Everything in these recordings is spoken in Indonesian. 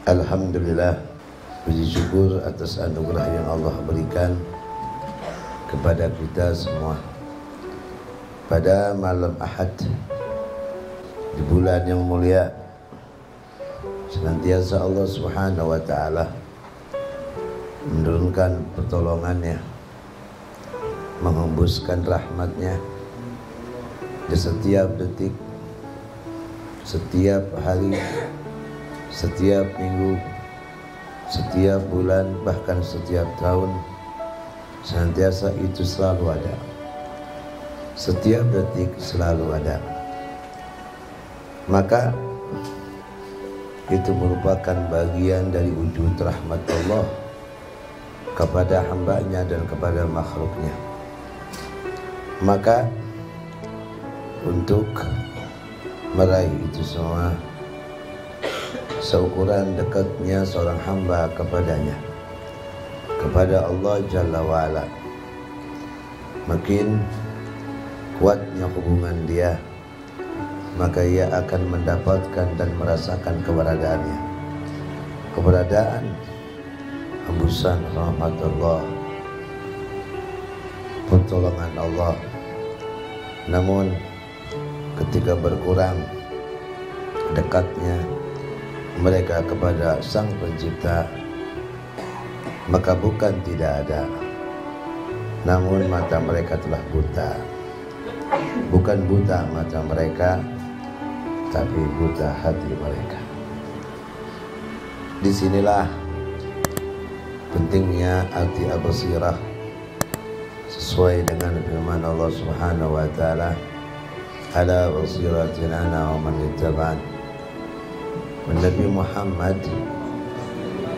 Alhamdulillah, puji syukur atas anugerah yang Allah berikan kepada kita semua. Pada malam Ahad di bulan yang mulia, senantiasa Allah Subhanahu wa ta'ala menurunkan pertolongannya, menghembuskan rahmatnya di setiap detik, setiap hari, setiap minggu, setiap bulan, bahkan setiap tahun. Senantiasa itu selalu ada, setiap detik selalu ada. Maka itu merupakan bagian dari wujud rahmat Allah kepada hambanya dan kepada makhluknya. Maka untuk meraih itu semua, seukuran dekatnya seorang hamba kepadanya, kepada Allah Jalla wa'ala, makin kuatnya hubungan dia, maka ia akan mendapatkan dan merasakan keberadaannya, keberadaan hembusan rahmat Allah, pertolongan Allah. Namun ketika berkurang dekatnya mereka kepada Sang Pencipta, maka bukan tidak ada, namun mata mereka telah buta. Bukan buta mata mereka, tapi buta hati mereka. Disinilah pentingnya arti al-basirah, sesuai dengan firman Allah Subhanahu wa ta'ala, ala basiratin ana wa man ittaba'an. Nabi Muhammad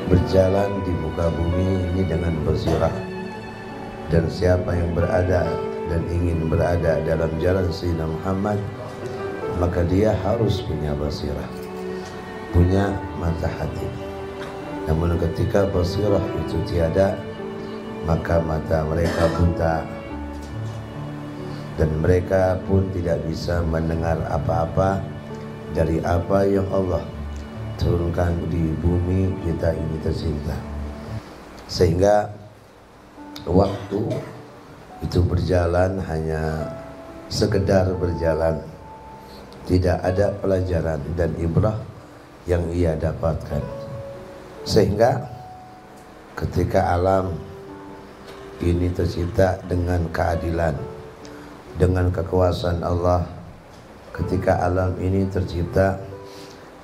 berjalan di muka bumi ini dengan basirah, dan siapa yang berada dan ingin berada dalam jalan Sayyidina Muhammad, maka dia harus punya basirah, punya mata hati. Namun ketika basirah itu tiada, maka mata mereka buta, dan mereka pun tidak bisa mendengar apa-apa dari apa yang Allah turunkan di bumi kita ini tercinta. Sehingga waktu itu berjalan hanya sekedar berjalan, tidak ada pelajaran dan ibrah yang ia dapatkan. Sehingga ketika alam ini tercipta dengan keadilan, dengan kekuasaan Allah, ketika alam ini tercipta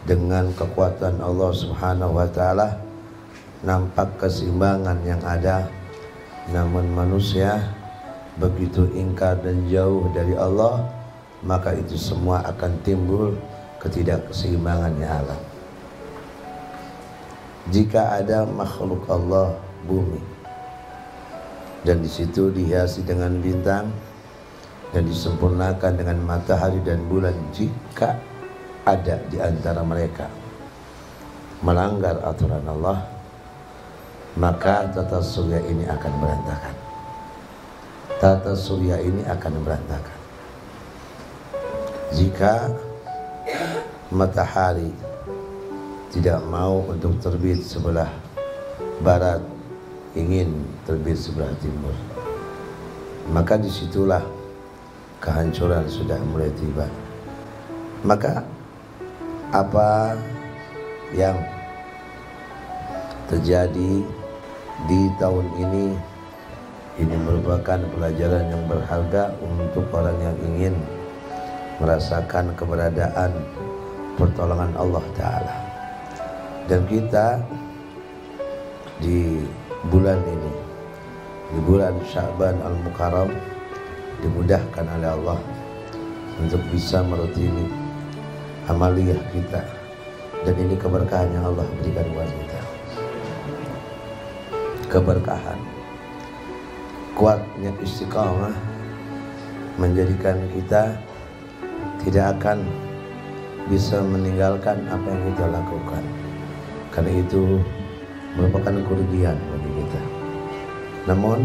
dengan kekuatan Allah Subhanahu wa ta'ala, nampak keseimbangan yang ada. Namun manusia begitu ingkar dan jauh dari Allah, maka itu semua akan timbul ketidakkeseimbangannya alam. Jika ada makhluk Allah bumi, dan di situ dihiasi dengan bintang dan disempurnakan dengan matahari dan bulan, jika ada di antara mereka melanggar aturan Allah, maka tata surya ini akan berantakan. Tata surya ini akan berantakan. Jika matahari tidak mau untuk terbit sebelah barat, ingin terbit sebelah timur, maka disitulah kehancuran sudah mulai tiba. Maka apa yang terjadi di tahun ini merupakan pelajaran yang berharga untuk orang yang ingin merasakan keberadaan pertolongan Allah Ta'ala. Dan kita di bulan ini, di bulan Sya'ban Al-Mukarram, dimudahkan oleh Allah untuk bisa merutini amaliyah kita, dan ini keberkahan yang Allah berikan buat kita. Keberkahan, kuatnya istiqamah menjadikan kita tidak akan bisa meninggalkan apa yang kita lakukan, karena itu merupakan kerugian bagi kita. Namun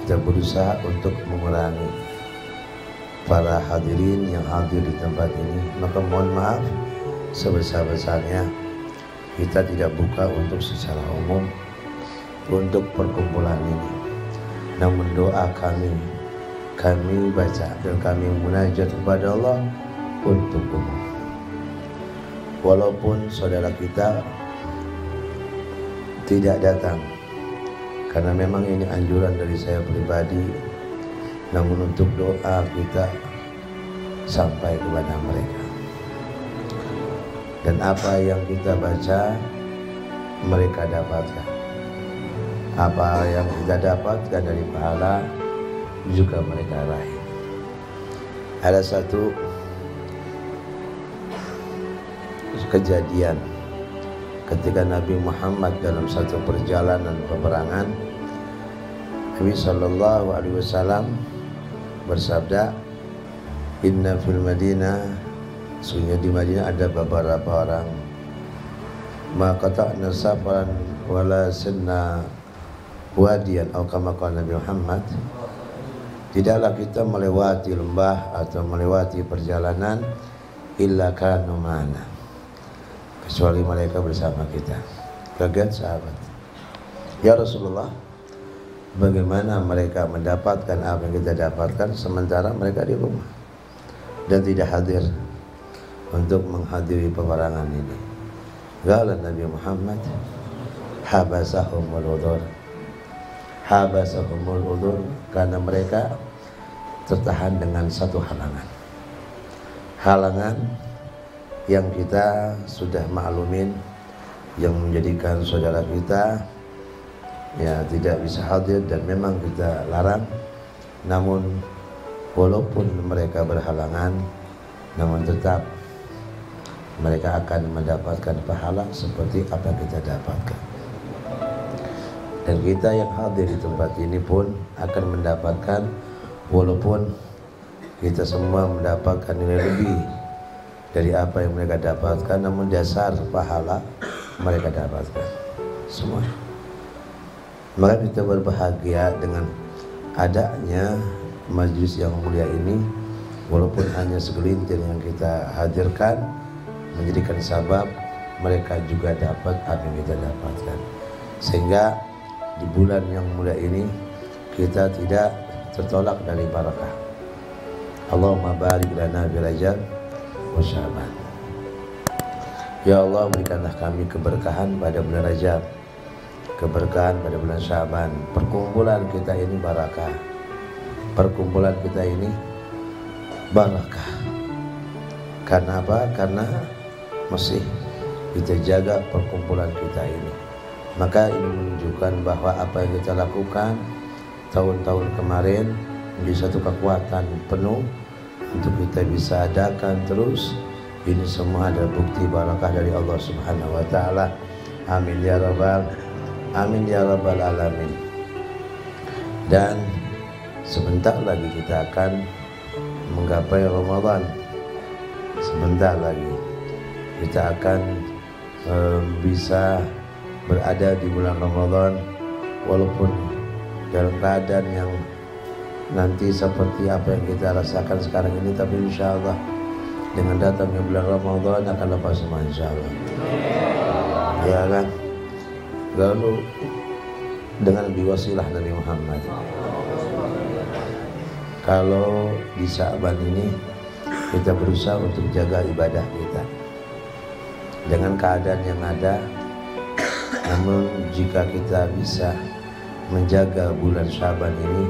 kita berusaha untuk mengurangi. Para hadirin yang hadir di tempat ini, maka mohon maaf sebesar-besarnya kita tidak buka untuk secara umum untuk perkumpulan ini. Namun doa kami baca dan kami munajat kepada Allah untuk umum. Walaupun saudara kita tidak datang, karena memang ini anjuran dari saya pribadi, namun untuk doa kita sampai kepada mereka. Dan apa yang kita baca mereka dapatkan. Apa yang kita dapatkan dari pahala juga mereka raih. Ada satu kejadian ketika Nabi Muhammad dalam satu perjalanan peperangan, Nabi Sallallahu Alaihi Wasallam bersabda, Inna fil Madinah, sungguh di Madinah ada beberapa orang, maka tak nasafaran wala senna wadian, atau kama qala Nabi Muhammad, tidaklah kita melewati lembah atau melewati perjalanan illa kanu ma'ana, kecuali mereka bersama kita. Kaget sahabat, ya Rasulullah, bagaimana mereka mendapatkan apa yang kita dapatkan sementara mereka di rumah dan tidak hadir untuk menghadiri peperangan ini? Qala Nabi Muhammad, habasahumul udzur, habasahumul udzur, karena mereka tertahan dengan satu halangan yang kita sudah maklumin, yang menjadikan saudara kita ya tidak bisa hadir dan memang kita larang. Namun walaupun mereka berhalangan, namun tetap mereka akan mendapatkan pahala seperti apa kita dapatkan. Dan kita yang hadir di tempat ini pun akan mendapatkan, walaupun kita semua mendapatkan nilai lebih dari apa yang mereka dapatkan, namun dasar pahala mereka dapatkan semua. Maka kita berbahagia dengan adanya majelis yang mulia ini, walaupun hanya segelintir yang kita hadirkan, menjadikan sabab mereka juga dapat apa yang kita dapatkan. Sehingga di bulan yang mulia ini kita tidak tertolak dari barakah. Allahumma barik lana bi Rajab wa Sya'ban. Ya Allah, berikanlah kami keberkahan pada bulan Rajab, keberkahan pada bulan Sya'ban. Perkumpulan kita ini barakah, perkumpulan kita ini barakah. Karena apa? Karena masih kita jaga perkumpulan kita ini. Maka ini menunjukkan bahwa apa yang kita lakukan tahun-tahun kemarin menjadi satu kekuatan penuh untuk kita bisa adakan terus. Ini semua adalah bukti barakah dari Allah Subhanahu wa taala. Amin ya rabbal alamin. Dan sebentar lagi kita akan menggapai Ramadan. Sebentar lagi kita akan bisa berada di bulan Ramadan, walaupun dalam keadaan yang nanti seperti apa yang kita rasakan sekarang ini, tapi insya Allah dengan datangnya bulan Ramadan akan lepas semua insya Allah. Ya kan? Lalu dengan diwasilah Nabi Muhammad, kalau di Sya'ban ini kita berusaha untuk jaga ibadah kita dengan keadaan yang ada. Namun jika kita bisa menjaga bulan Sya'ban ini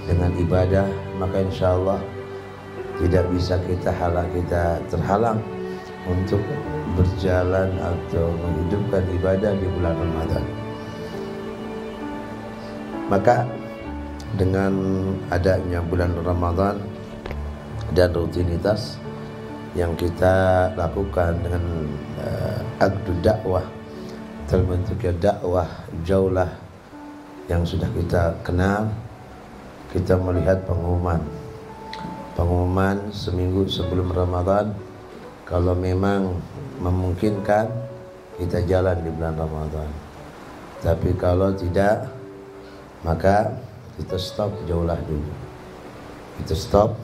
dengan ibadah, maka insya Allah tidak bisa kita terhalang untuk berjalan atau menghidupkan ibadah di bulan Ramadan. Maka dengan adanya bulan Ramadan dan rutinitas yang kita lakukan dengan akdu dakwah, terbentuknya dakwah jaulah yang sudah kita kenal, kita melihat pengumuman seminggu sebelum Ramadan. Kalau memang memungkinkan kita jalan di bulan Ramadan, tapi kalau tidak maka kita stop jaulah dulu. Kita stop,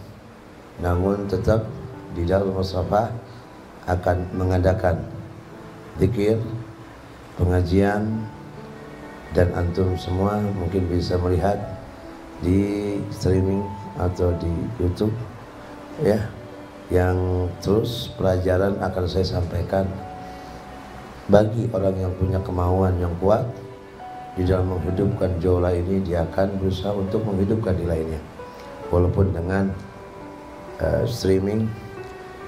namun tetap di Darul Mustafa akan mengadakan zikir pengajian, dan antum semua mungkin bisa melihat di streaming atau di YouTube ya, yang terus pelajaran akan saya sampaikan bagi orang yang punya kemauan yang kuat di dalam menghidupkan jola ini. Dia akan berusaha untuk menghidupkan di lainnya walaupun dengan streaming,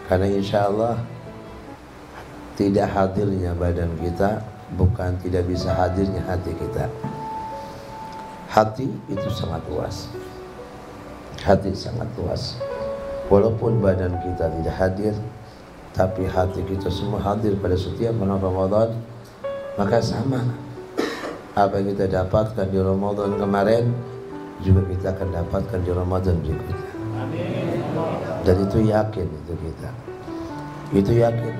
karena insya Allah tidak hadirnya badan kita bukan tidak bisa hadirnya hati kita. Hati itu sangat luas, hati sangat luas. Walaupun badan kita tidak hadir, tapi hati kita semua hadir pada setiap bulan Ramadan. Maka sama, apa yang kita dapatkan di Ramadan kemarin juga kita akan dapatkan di Ramadan berikutnya. Dan itu yakin, itu kita, itu yakin.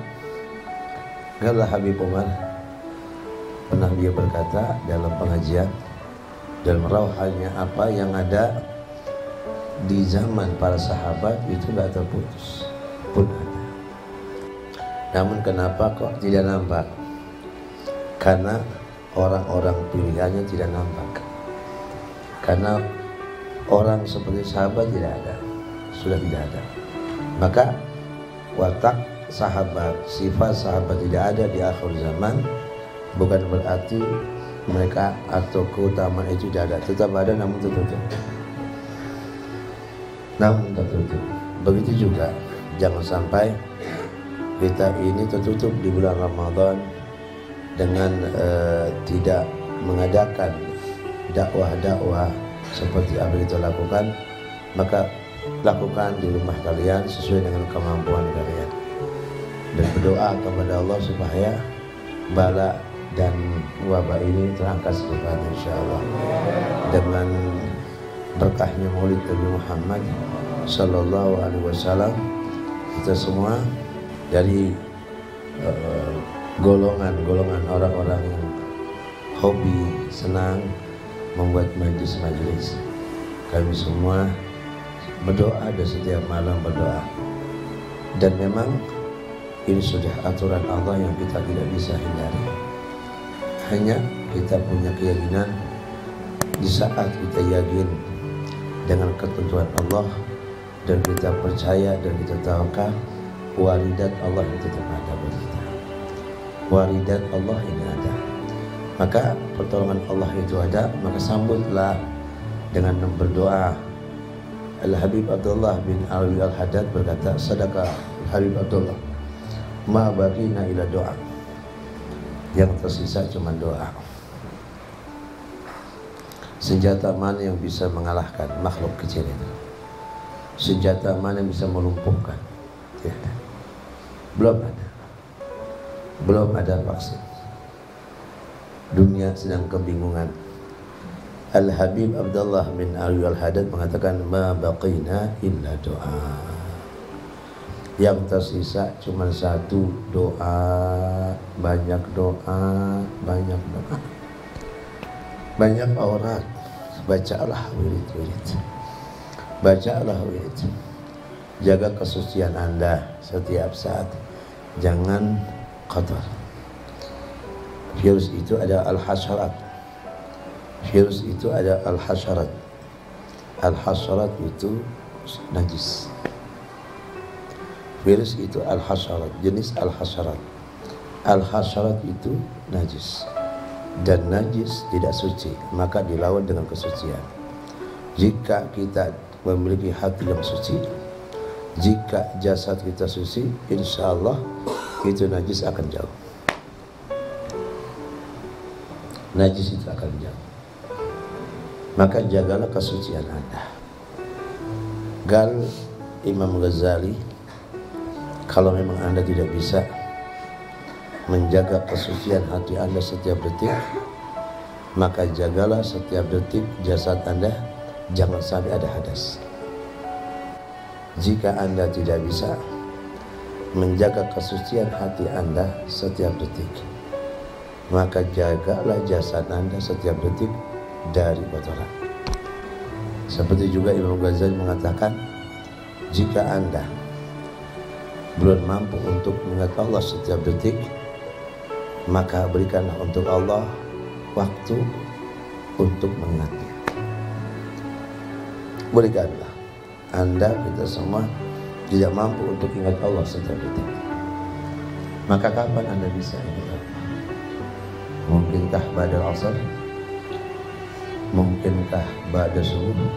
Karena Habib Umar pernah dia berkata dalam pengajian, dalam rauhannya, apa yang ada di zaman para sahabat itu gak terputus pun ada. Namun kenapa kok tidak nampak? Karena orang-orang pilihannya tidak nampak. Karena orang seperti sahabat tidak ada, sudah tidak ada. Maka watak sahabat, sifat sahabat tidak ada di akhir zaman, bukan berarti mereka atau keutamaan itu tidak ada. Tetap ada, namun tertutup. Namun tertutup. Begitu juga jangan sampai kita ini tertutup di bulan Ramadan dengan tidak mengadakan dakwah-dakwah seperti apa yang kita lakukan. Maka lakukan di rumah kalian sesuai dengan kemampuan kalian, dan berdoa kepada Allah supaya bala dan wabah ini terangkat secepatnya insyaallah. Dengan berkahnya Maulid Nabi Muhammad sallallahu alaihi wasallam, kita semua dari golongan-golongan orang-orang yang hobi senang membuat majlis-majlis, kami semua berdoa dan setiap malam berdoa. Dan memang ini sudah aturan Allah yang kita tidak bisa hindari. Hanya kita punya keyakinan, di saat kita yakin dengan ketentuan Allah dan kita percaya dan kita tawakal, waridat Allah itu tetap ada buat kita. Waridat Allah ini ada, maka pertolongan Allah itu ada. Maka sambutlah dengan berdoa. Al-Habib Abdullah bin Alwi Al-Haddad berkata, sadaqah Habib Abdullah, ma baqina ila doa. Yang tersisa cuma doa. Senjata mana yang bisa mengalahkan makhluk kecil itu? Senjata mana yang bisa melumpuhkan? Tidak. Belum ada. Belum ada vaksin. Dunia sedang kebingungan. Al-Habib Abdullah bin Alwi Al-Haddad mengatakan, ma baqina illa doa. Yang tersisa cuma satu, doa. Banyak doa, banyak doa, banyak aurat. Bacalah wirid-wirid, bacalah wirid. Jaga kesucian Anda setiap saat, jangan kotor. Virus itu ada al-hasyarat. Virus itu ada al-hasyarat. Al-hasyarat itu najis. Virus itu al-hasyarat, jenis al-hasyarat. Al-hasyarat itu najis, dan najis tidak suci, maka dilawan dengan kesucian. Jika kita memiliki hati yang suci, jika jasad kita suci, insya Allah itu najis akan jauh. Najis itu akan jauh. Maka jagalah kesucian Anda. Gal Imam Ghazali, kalau memang Anda tidak bisa menjaga kesucian hati Anda setiap detik, maka jagalah setiap detik jasad Anda, jangan sampai ada hadas. Jika Anda tidak bisa menjaga kesucian hati Anda setiap detik, maka jagalah jasad Anda setiap detik dari kotoran. Seperti juga Imam Ghazali mengatakan, jika Anda belum mampu untuk mengingat Allah setiap detik, maka berikanlah untuk Allah waktu untuk mengingatnya. Berikanlah Anda, kita semua tidak mampu untuk ingat Allah setiap detik. Maka kapan Anda bisa ingat Allah? Mungkinkah ba'da asar? Mungkinkah ba'da subuh?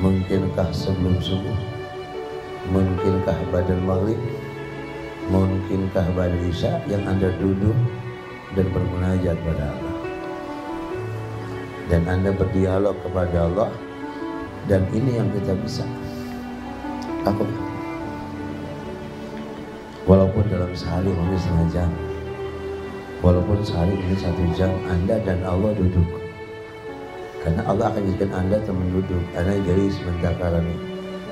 Mungkinkah sebelum subuh? Mungkinkah ba'da maghrib? Mungkinkah ba'da isya yang Anda duduk dan bermunajat pada Allah, dan Anda berdialog kepada Allah? Dan ini yang kita bisa lakukan. Walaupun dalam sehari mungkin setengah jam, walaupun sehari ini 1 jam, Anda dan Allah duduk. Karena Allah akan jadikan Anda teman duduk. Anda jadi sebentar ini,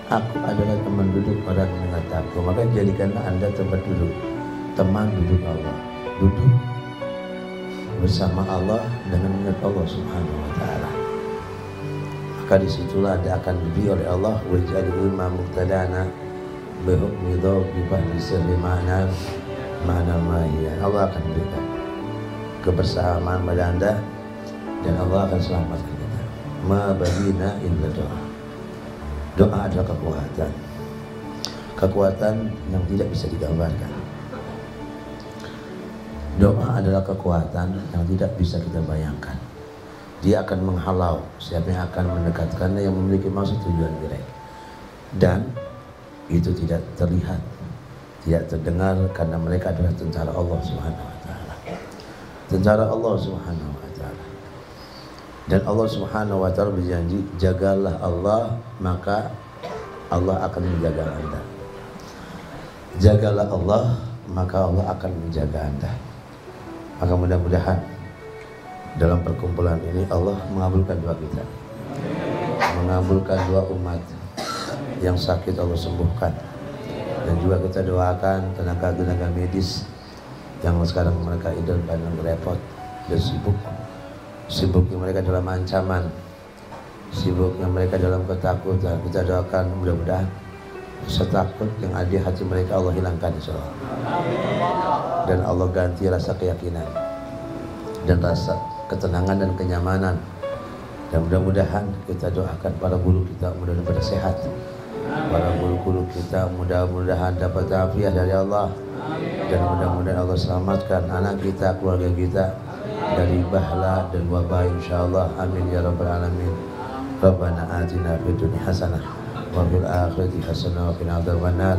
aku adalah teman duduk orang yang ingat aku. Maka jadikanlah Anda tempat duduk, teman duduk Allah. Duduk bersama Allah dengan mengingat Allah Subhanahu wa ta'ala. Maka disitulah Anda akan diberi oleh Allah waj'alul ma muqtadana bihukmi dhawbi bahdi sirri ma'na mahiyan. Allah akan berikan kebersamaan pada Anda, dan Allah akan selamatkan kita. Ma badina illa doa. Doa adalah kekuatan, kekuatan yang tidak bisa digambarkan. Doa adalah kekuatan yang tidak bisa kita bayangkan. Dia akan menghalau siapa yang akan mendekatkannya, yang memiliki maksud tujuan jelek. Dan itu tidak terlihat, tidak terdengar, karena mereka adalah tentara Allah Subhanahu wa ta'ala. Tentara Allah Subhanahu wa ta'ala. Dan Allah Subhanahu wa ta'ala berjanji, jagalah Allah, maka Allah akan menjaga Anda. Jagalah Allah, maka Allah akan menjaga Anda. Maka mudah-mudahan dalam perkumpulan ini Allah mengabulkan doa kita, mengabulkan doa umat yang sakit Allah sembuhkan. Dan juga kita doakan tenaga-tenaga medis yang sekarang mereka idul dan repot dan sibuknya mereka dalam ancaman, sibuknya mereka dalam ketakutan. Kita doakan mudah-mudahan rasa takut yang ada di hati mereka Allah hilangkan insyaallah, dan Allah ganti rasa keyakinan dan rasa ketenangan dan kenyamanan. Dan mudah-mudahan kita doakan para guru kita mudah-mudahan pada sehat, para guru-guru kita mudah-mudahan dapat afiat dari Allah, dan mudah-mudahan Allah selamatkan anak kita, keluarga kita dari bahla dan wabah insyaallah. Amin ya rabbal alamin. Rabbana atina fid dunya hasanah wa fil akhirati hasanah wa qina adzabannar.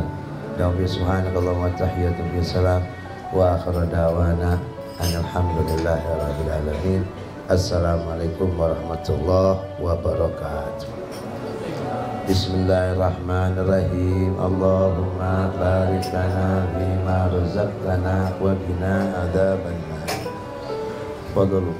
Subhanakallahumma wa tahiyyatu bisalam wa akhiru da'wana alhamdulillahi rabbil alamin. Assalamualaikum warahmatullahi wabarakatuh. Bismillahirrahmanirrahim. Allahumma barik lana bima razaqtana wa qina adzabannar. Fadlu